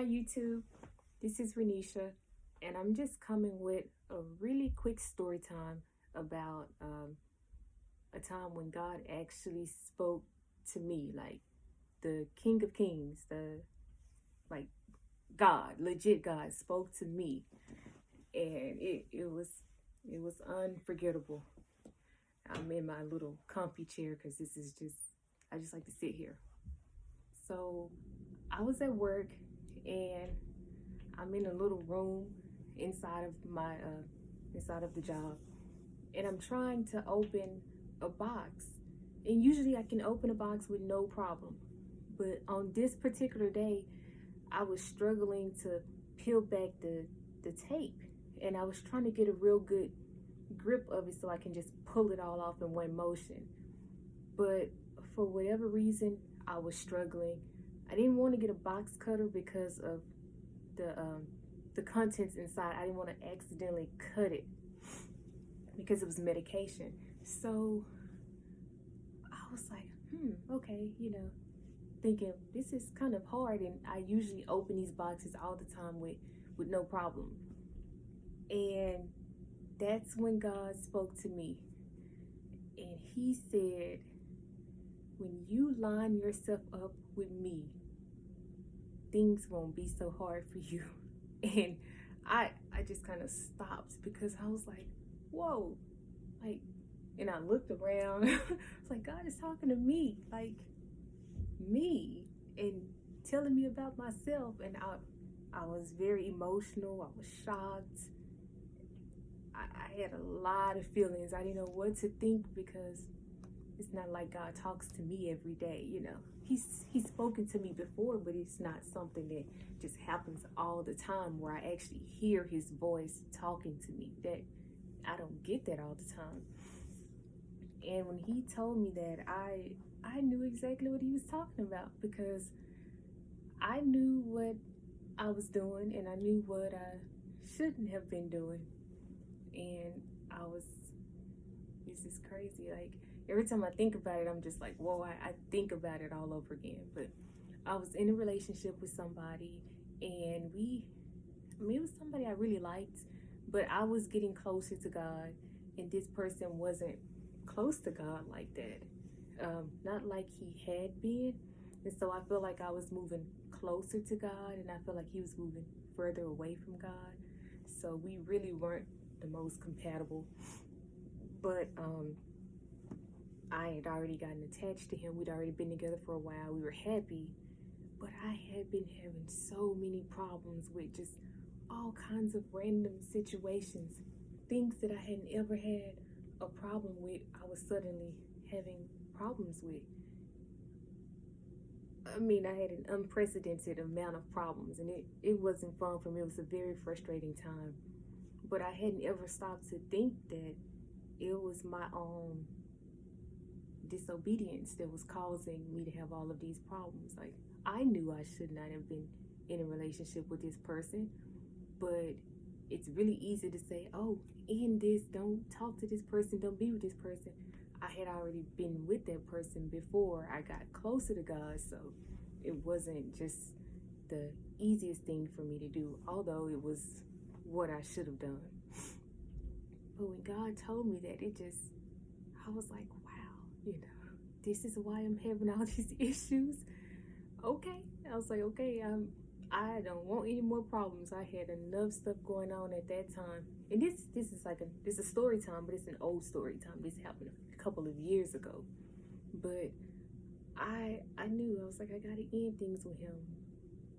Hi YouTube, this is Renisha, and I'm just coming with a really quick story time about a time when God actually spoke to me, like the King of Kings, the like God, legit God spoke to me, and it was unforgettable. I'm in my little comfy chair because this is just I just like to sit here. So I was at work and I'm in a little room inside of my inside of the job, and I'm trying to open a box. And usually I can open a box with no problem. But on this particular day, I was struggling to peel back the tape, and I was trying to get a real good grip of it so I can just pull it all off in one motion. But for whatever reason, I was struggling. I didn't want to get a box cutter because of the contents inside. I didn't want to accidentally cut it because it was medication. So I was like, okay, thinking this is kind of hard, and I usually open these boxes all the time with no problem. And that's when God spoke to me, and He said, when you line yourself up with me, things won't be so hard for you. And I just kind of stopped because I was like, whoa, like, and I looked around. It's like God is talking to me, like me, and telling me about myself. And I was very emotional. I was shocked. I had a lot of feelings. I didn't know what to think because it's not like God talks to me every day. He's spoken to me before, but it's not something that just happens all the time where I actually hear His voice talking to me. That I don't get that all the time. And when He told me that, I knew exactly what He was talking about, because I knew what I was doing and I knew what I shouldn't have been doing. And this is crazy. Like, every time I think about it, I'm just like, whoa, I think about it all over again. But I was in a relationship with somebody, and it was somebody I really liked, but I was getting closer to God, and this person wasn't close to God like that. Not like he had been. And so I feel like I was moving closer to God, and I feel like he was moving further away from God. So we really weren't the most compatible. But I had already gotten attached to him. We'd already been together for a while. We were happy. But I had been having so many problems with just all kinds of random situations. Things that I hadn't ever had a problem with, I was suddenly having problems with. I mean, I had an unprecedented amount of problems, and it wasn't fun for me. It was a very frustrating time. But I hadn't ever stopped to think that it was my own disobedience that was causing me to have all of these problems. Like, I knew I should not have been in a relationship with this person, but it's really easy to say, oh, end this, don't talk to this person, don't be with this person. I had already been with that person before I got closer to God, so it wasn't just the easiest thing for me to do, although it was what I should have done. But when God told me that, I was like, wow, this is why I'm having all these issues. Okay. I was like, okay, I don't want any more problems. I had enough stuff going on at that time. And this is a story time, but it's an old story time. This happened a couple of years ago. But I knew, I was like, I gotta end things with him.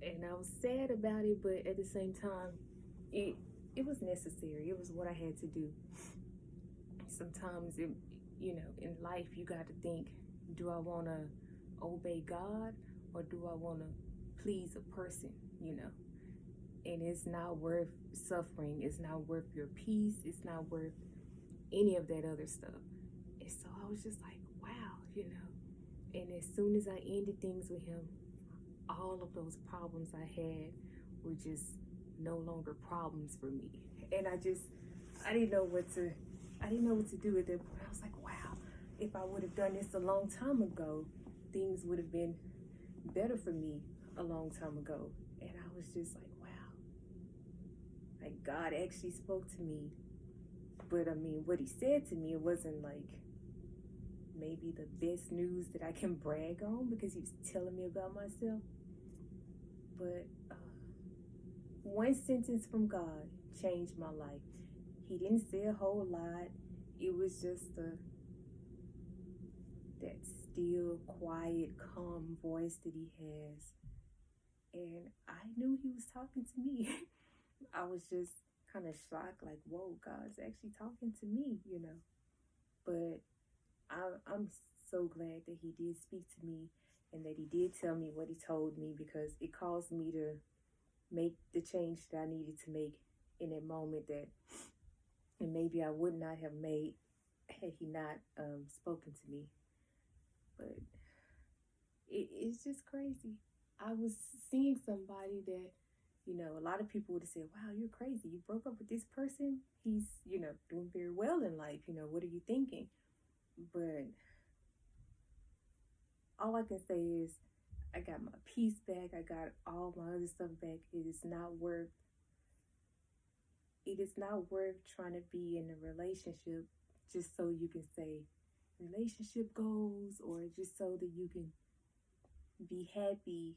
And I was sad about it, but at the same time, it was necessary. It was what I had to do. Sometimes in life you got to think, do I want to obey God, or do I want to please a person? And it's not worth suffering. It's not worth your peace. It's not worth any of that other stuff. And so I was just like, wow. And as soon as I ended things with him, all of those problems I had were just no longer problems for me. And I didn't know what to do at that point. I was like, wow, if I would have done this a long time ago, things would have been better for me a long time ago. And I was just like, wow, like God actually spoke to me. But I mean, what he said to me, it wasn't like maybe the best news that I can brag on, because he was telling me about myself. But one sentence from God changed my life. He didn't say a whole lot. It was just that still, quiet, calm voice that he has. And I knew he was talking to me. I was just kind of shocked, like, whoa, God's actually talking to me, you know. But I'm so glad that he did speak to me and that he did tell me what he told me, because it caused me to make the change that I needed to make in that moment, that and maybe I would not have made had he not spoken to me. But it's just crazy. I was seeing somebody that, you know, a lot of people would have said, wow, you're crazy. You broke up with this person. He's, you know, doing very well in life. You know, what are you thinking? But all I can say is I got my peace back. I got all my other stuff back. It is not worth trying to be in a relationship just so you can say relationship goals, or just so that you can be happy,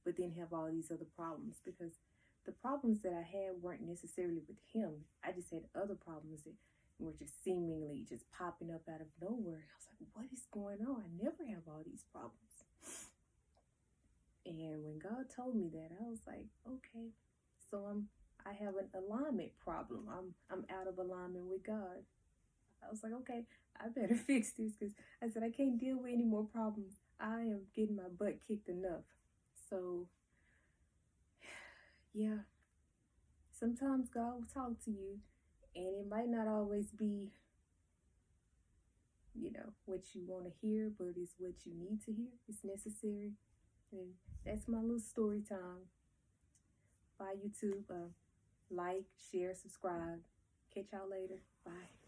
but then have all these other problems. Because the problems that I had weren't necessarily with him. I just had other problems that were just seemingly just popping up out of nowhere. I was like, what is going on? I never have all these problems. And when God told me that, I was like, okay, so I have an alignment problem. I'm out of alignment with God. I was like, okay, I better fix this, because I said I can't deal with any more problems. I am getting my butt kicked enough. So yeah, sometimes God will talk to you, and it might not always be, you know, what you want to hear, but it's what you need to hear. It's necessary. And that's my little story time. Bye, YouTube. Like, share, subscribe. Catch y'all later. Bye.